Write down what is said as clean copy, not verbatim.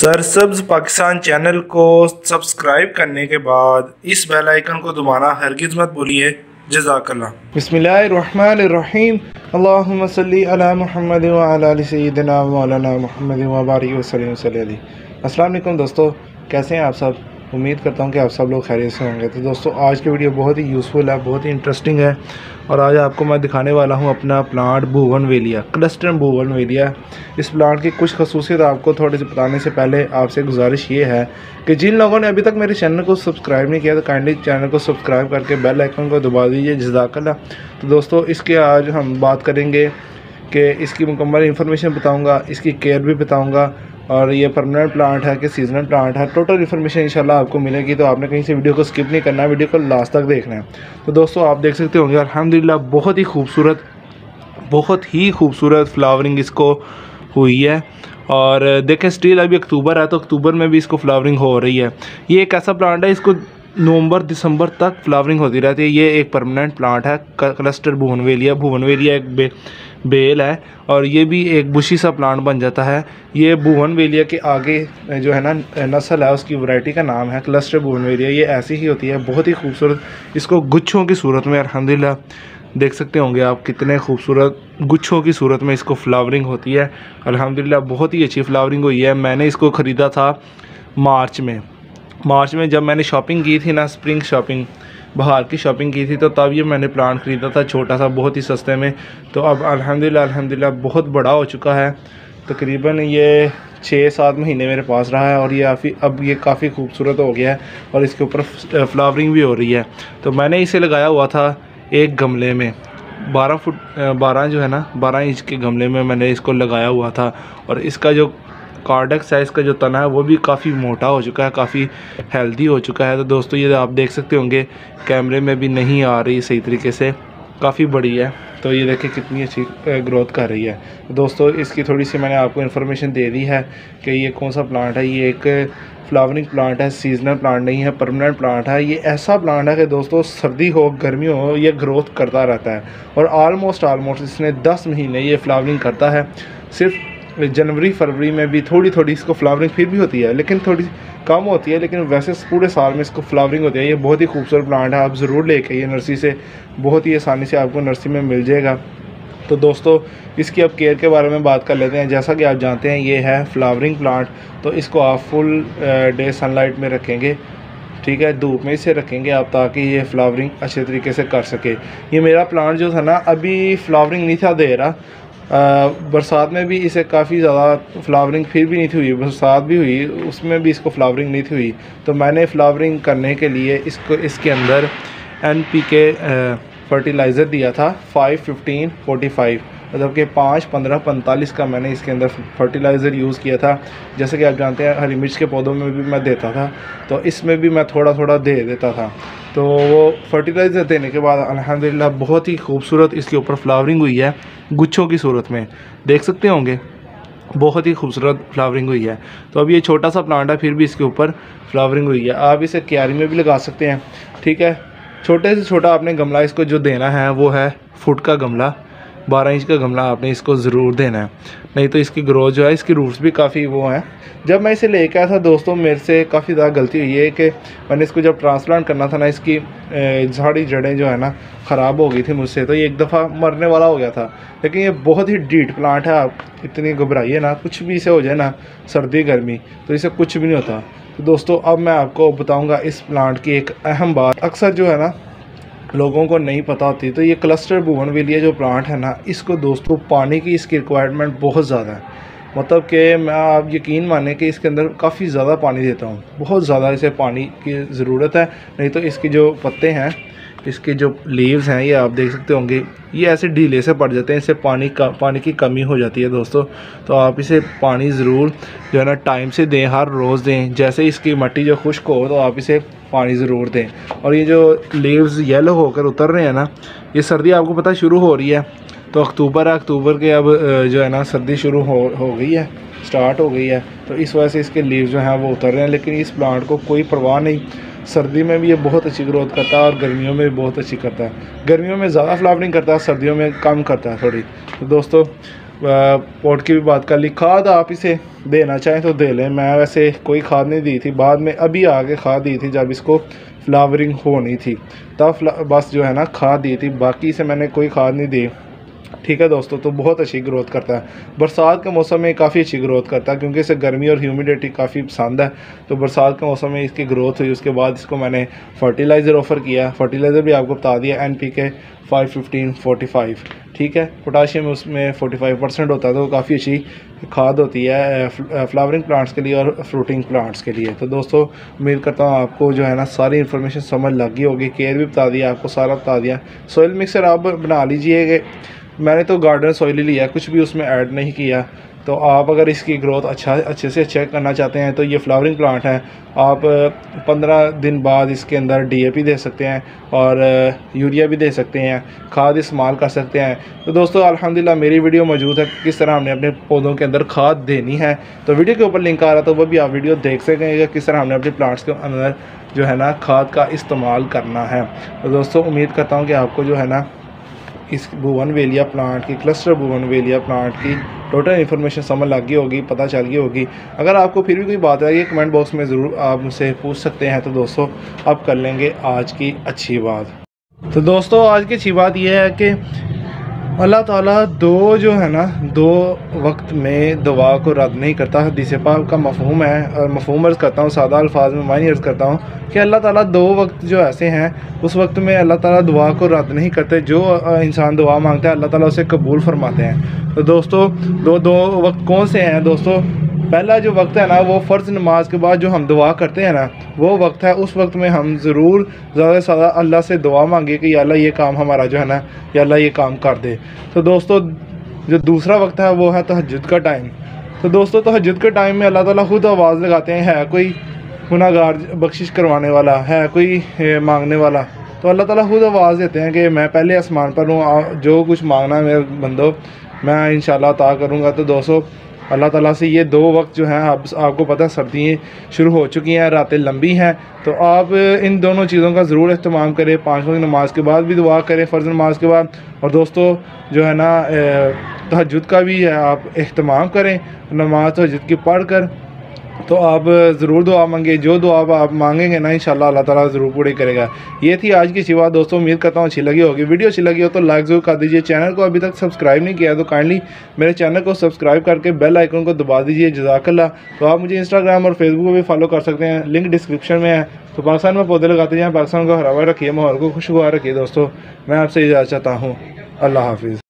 सरसब्ज Pakistan channel को subscribe करने के बाद इस बेल आइकन को दबाना हरगिज़ मत भूलिए। जज़ाकल्लाह। बिस्मिल्लाहिर्रहमानिर्रहीम। अल्लाहुम्मा सल्ली अला मुहम्मद व अला आलि सय्यिदिना मौलाना मुहम्मद व बारिक वसल्लम अलैहि। अस्सलाम वालेकुम दोस्तों, कैसे हैं आप सब? उम्मीद करता हूं कि आप सब लोग खैरियत से होंगे। तो दोस्तों, आज की वीडियो बहुत ही यूज़फुल है, बहुत ही इंटरेस्टिंग है और आज आपको मैं दिखाने वाला हूं अपना प्लांट बोगनवेलिया, क्लस्टर बोगनवेलिया। इस प्लांट की कुछ खसूसियत आपको थोड़े से बताने से पहले आपसे गुजारिश ये है कि जिन लोगों ने अभी तक मेरे चैनल को सब्सक्राइब नहीं किया तो काइंडली चैनल को सब्सक्राइब करके बेल आइकन को दबा दीजिए। जज़ाकल्लाह। तो दोस्तों, इसके आज हम बात करेंगे कि इसकी मुकम्मल इन्फॉर्मेशन बताऊँगा, इसकी केयर भी बताऊँगा और ये परमानेंट प्लांट है कि सीजनल प्लांट है। टोटल इन्फॉर्मेशन इंशाल्लाह आपको मिलेगी, तो आपने कहीं से वीडियो को स्किप नहीं करना है, वीडियो को लास्ट तक देखना है। तो दोस्तों, आप देख सकते होंगे अल्हम्दुलिल्लाह बहुत ही खूबसूरत फ्लावरिंग इसको हुई है। और देखें, स्टिल अभी अक्टूबर है तो अक्टूबर में भी इसको फ्लावरिंग हो रही है। ये एक ऐसा प्लांट है, इसको नवंबर दिसंबर तक फ्लावरिंग होती रहती है। ये एक परमानेंट प्लांट है, क्लस्टर बोगनवेलिया एक बेल है और ये भी एक बुशी सा प्लांट बन जाता है। ये बोगनवेलिया के आगे जो है ना नस्ल है, उसकी वैरायटी का नाम है क्लस्टर बोगनवेलिया। ये ऐसी ही होती है, बहुत ही खूबसूरत। इसको गुच्छों की सूरत में अल्हम्दुलिल्लाह देख सकते होंगे आप, कितने खूबसूरत गुच्छों की सूरत में इसको फ्लावरिंग होती है। अल्हम्दुलिल्लाह बहुत ही अच्छी फ्लावरिंग हुई है। मैंने इसको ख़रीदा था मार्च में जब मैंने शॉपिंग की थी ना, स्प्रिंग शॉपिंग, बाहर की शॉपिंग की थी, तो तब ये मैंने प्लांट ख़रीदा था छोटा सा, बहुत ही सस्ते में। तो अब अल्हम्दुलिल्लाह बहुत बड़ा हो चुका है। तकरीबन ये 6-7 महीने मेरे पास रहा है और ये काफ़ी खूबसूरत हो गया है और इसके ऊपर फ्लावरिंग भी हो रही है। तो मैंने इसे लगाया हुआ था एक गमले में, 12 इंच के गमले में मैंने इसको लगाया हुआ था। और इसका जो कार्डेक्स है, इसका जो तना है वो भी काफ़ी मोटा हो चुका है, काफ़ी हेल्दी हो चुका है। तो दोस्तों, ये आप देख सकते होंगे, कैमरे में भी नहीं आ रही सही तरीके से, काफ़ी बड़ी है। तो ये देखिए कितनी अच्छी ग्रोथ कर रही है। तो दोस्तों, इसकी थोड़ी सी मैंने आपको इन्फॉर्मेशन दे दी है कि ये कौन सा प्लांट है। ये एक फ्लावरिंग प्लांट है, सीजनल प्लांट नहीं है, परमानेंट प्लांट है। ये ऐसा प्लांट है कि दोस्तों सर्दी हो गर्मी हो, ये ग्रोथ करता रहता है और ऑलमोस्ट इसने 10 महीने ये फ्लावरिंग करता है। सिर्फ जनवरी फरवरी में भी थोड़ी इसको फ्लावरिंग फिर भी होती है, लेकिन थोड़ी कम होती है, लेकिन वैसे पूरे साल में इसको फ्लावरिंग होती है। ये बहुत ही खूबसूरत प्लांट है, आप ज़रूर लेके आइए नर्सरी से, बहुत ही आसानी से आपको नर्सरी में मिल जाएगा। तो दोस्तों, इसकी अब केयर के बारे में बात कर लेते हैं। जैसा कि आप जानते हैं, ये है फ्लावरिंग प्लांट, तो इसको आप फुल डे सनलाइट में रखेंगे, ठीक है, धूप में इसे रखेंगे आप, ताकि ये फ्लावरिंग अच्छे तरीके से कर सके। ये मेरा प्लांट जो था ना, अभी फ्लावरिंग नहीं था दे रहा, बरसात में भी इसे काफ़ी ज़्यादा फ्लावरिंग फिर भी नहीं थी हुई, बरसात भी हुई उसमें भी इसको फ्लावरिंग नहीं थी हुई। तो मैंने फ्लावरिंग करने के लिए इसके अंदर NPK फर्टिलाइज़र दिया था 5-15-45, मतलब कि 5-15-45 का मैंने इसके अंदर फर्टिलाइज़र यूज़ किया था। जैसे कि आप जानते हैं, हरी मिर्च के पौधों में भी मैं देता था, तो इसमें भी मैं थोड़ा दे देता था। तो वो फर्टिलाइज़र देने के बाद अल्हम्दुलिल्लाह बहुत ही खूबसूरत इसके ऊपर फ्लावरिंग हुई है, गुच्छों की सूरत में देख सकते होंगे, बहुत ही खूबसूरत फ्लावरिंग हुई है। तो अब ये छोटा सा प्लांट है, फिर भी इसके ऊपर फ्लावरिंग हुई है। आप इसे क्यारी में भी लगा सकते हैं, ठीक है। छोटे से छोटा आपने गमला इसको जो देना है वो है फुट का गमला, 12 इंच का गमला आपने इसको ज़रूर देना है, नहीं तो इसकी ग्रोथ जो है, इसकी रूट्स भी काफ़ी वो हैं। जब मैं इसे लेके आया था दोस्तों, मेरे से काफ़ी ज़्यादा गलती हुई है कि मैंने इसको जब ट्रांसप्लांट करना था ना, इसकी सारी जड़ें जो है ना ख़राब हो गई थी मुझसे, तो ये एक दफ़ा मरने वाला हो गया था। लेकिन ये बहुत ही डीट प्लांट है, आप इतनी घबराइए ना, कुछ भी इसे हो जाए ना, सर्दी गर्मी, तो इसे कुछ भी नहीं होता। तो दोस्तों, अब मैं आपको बताऊँगा इस प्लांट की एक अहम बात, अक्सर जो है ना लोगों को नहीं पता होती। तो ये क्लस्टर बोगनवेलिया जो प्लांट है ना, इसको दोस्तों पानी की इसकी रिक्वायरमेंट बहुत ज़्यादा है। मतलब कि मैं, आप यकीन माने कि इसके अंदर काफ़ी ज़्यादा पानी देता हूँ, बहुत ज़्यादा इसे पानी की ज़रूरत है। नहीं तो इसके जो पत्ते हैं, इसके जो लीव्स हैं, ये आप देख सकते होंगे, ये ऐसे ढीले से पड़ जाते हैं, इससे पानी की कमी हो जाती है दोस्तों। तो आप इसे पानी ज़रूर जो है ना टाइम से दें, हर रोज़ दें। जैसे इसकी मिट्टी जो खुश्क हो तो आप इसे पानी ज़रूर दें। और ये जो लीव्स येलो होकर उतर रहे हैं ना, ये सर्दी आपको पता शुरू हो रही है, तो अक्टूबर के अब जो है ना सर्दी शुरू हो गई है, स्टार्ट हो गई है। तो इस वजह से इसके लीव्स जो हैं वो उतर रहे हैं, लेकिन इस प्लांट को कोई परवाह नहीं। सर्दी में भी ये बहुत अच्छी ग्रोथ करता है और गर्मियों में भी बहुत अच्छी करता है। गर्मियों में ज़्यादा फ्लावरिंग करता है, सर्दियों में कम करता है थोड़ी। तो दोस्तों, पोट की भी बात कर ली। खाद आप इसे देना चाहें तो दे लें, मैं वैसे कोई खाद नहीं दी थी, बाद में अभी आगे खाद दी थी जब इसको फ्लावरिंग होनी थी तब बस जो है ना खाद दी थी, बाकी से मैंने कोई खाद नहीं दी। ठीक है दोस्तों, तो बहुत अच्छी ग्रोथ करता है। बरसात के मौसम में काफ़ी अच्छी ग्रोथ करता है क्योंकि इसे गर्मी और ह्यूमिडिटी काफ़ी पसंद है। तो बरसात के मौसम में इसकी ग्रोथ हुई, उसके बाद इसको मैंने फर्टिलाइज़र ऑफ़र किया। फर्टिलाइज़र भी आपको बता दिया, NPK 5-15-45। ठीक है, पोटाशियम उसमें 45% होता है, तो काफ़ी अच्छी खाद होती है फ्लावरिंग प्लांट्स के लिए और फ्रूटिंग प्लांट्स के लिए। तो दोस्तों उम्मीद करता हूँ आपको जो है ना सारी इन्फॉर्मेशन समझ लग गई होगी, केयर भी बता दिया आपको, सारा बता दिया। सॉइल मिक्सर आप बना लीजिए, मैंने तो गार्डन सॉइल ही लिया, कुछ भी उसमें ऐड नहीं किया। तो आप अगर इसकी ग्रोथ अच्छे से अच्छा करना चाहते हैं तो ये फ्लावरिंग प्लांट है, आप 15 दिन बाद इसके अंदर DAP दे सकते हैं और यूरिया भी दे सकते हैं, खाद इस्तेमाल कर सकते हैं। तो दोस्तों अल्हम्दुलिल्लाह मेरी वीडियो मौजूद है किस तरह हमने अपने पौधों के अंदर खाद देनी है, तो वीडियो के ऊपर लिंक आ रहा था, वो भी आप वीडियो देख सकेंगे किस तरह हमने अपने प्लांट्स के अंदर जो है ना खाद का इस्तेमाल करना है। तो दोस्तों उम्मीद करता हूँ कि आपको जो है ना इस बोगनवेलिया प्लांट की, क्लस्टर बोगनवेलिया प्लांट की टोटल इन्फॉर्मेशन समझ लग गई होगी, पता चल गई होगी। अगर आपको फिर भी कोई बात है ये कमेंट बॉक्स में ज़रूर आप मुझसे पूछ सकते हैं। तो दोस्तों अब कर लेंगे आज की अच्छी बात। तो दोस्तों आज की अच्छी बात यह है कि अल्लाह ताला जो है ना दो वक्त में दुआ को रद्द नहीं करता। हदीस पाक का मफ़हूम है, और मफ़हूम अर्ज़ करता हूँ सादा अल्फाज में, मायने अर्ज़ करता हूँ कि अल्लाह ताला 2 वक्त जो ऐसे हैं उस वक्त में अल्लाह ताला दुआ को रद्द नहीं करते। जो इंसान दुआ मांगता है अल्लाह ताला उसे कबूल फरमाते हैं। तो दोस्तों दो वक्त कौन से हैं दोस्तों? पहला जो वक्त है ना वो फ़र्ज़ नमाज के बाद जो हम दुआ करते हैं ना वो वक्त है। उस वक्त में हम ज़रूर ज़्यादा से ज़्यादा अल्लाह से दुआ मांगे कि या अल्लाह ये काम हमारा जो है ना या अल्लाह ये काम कर दे। तो दोस्तों जो दूसरा वक्त है वो है तहज्जुद का टाइम। तो दोस्तों तहज्जुद के टाइम में अल्लाह ताला खुद आवाज़ लगाते हैं, है कोई गुनाहगार बख्शिश करवाने वाला, है कोई मांगने वाला, तो अल्लाह ताला खुद आवाज़ देते हैं कि मैं पहले आसमान पर हूँ, जो कुछ मांगना है मेरे बंदो मैं इंशाल्लाह अता करूँगा। तो दोस्तों अल्लाह ताला से ये 2 वक्त जो हैं अब आपको पता है सर्दियाँ शुरू हो चुकी हैं, रातें लंबी हैं, तो आप इन दोनों चीज़ों का ज़रूर इस्तेमाल करें। 5 वक्त नमाज के बाद भी दुआ करें, फ़र्ज़ नमाज के बाद, और दोस्तों जो है ना तहज्जुद का भी आप इस्तेमाल करें। नमाज तहज्जुद की पढ़ कर तो आप ज़रूर दुआ मांगे, जो दुआ आप मांगेंगे ना इंशाल्लाह अल्लाह ताला ज़रूर पूरी करेगा। ये थी आज की अच्छी बात दोस्तों, उम्मीद करता हूँ अच्छी लगी होगी। वीडियो अच्छी लगी हो तो लाइक ज़रूर कर दीजिए। चैनल को अभी तक सब्सक्राइब नहीं किया तो काइंडली मेरे चैनल को सब्सक्राइब करके बेल आइकन को दबा दीजिए। जज़ाकल्लाह। तो आप मुझे इंस्टाग्राम और फेसबुक पर भी फॉलो कर सकते हैं, लिंक डिस्क्रिप्शन में है। तो पाकिस्तान में पौधे लगाते जाएँ, पाकिस्तान को हरा भरा रखिए, माहौल को खुशगवार रखिए। दोस्तों मैं आपसे इजाज़त चाहता हूँ, अल्लाह हाफिज़।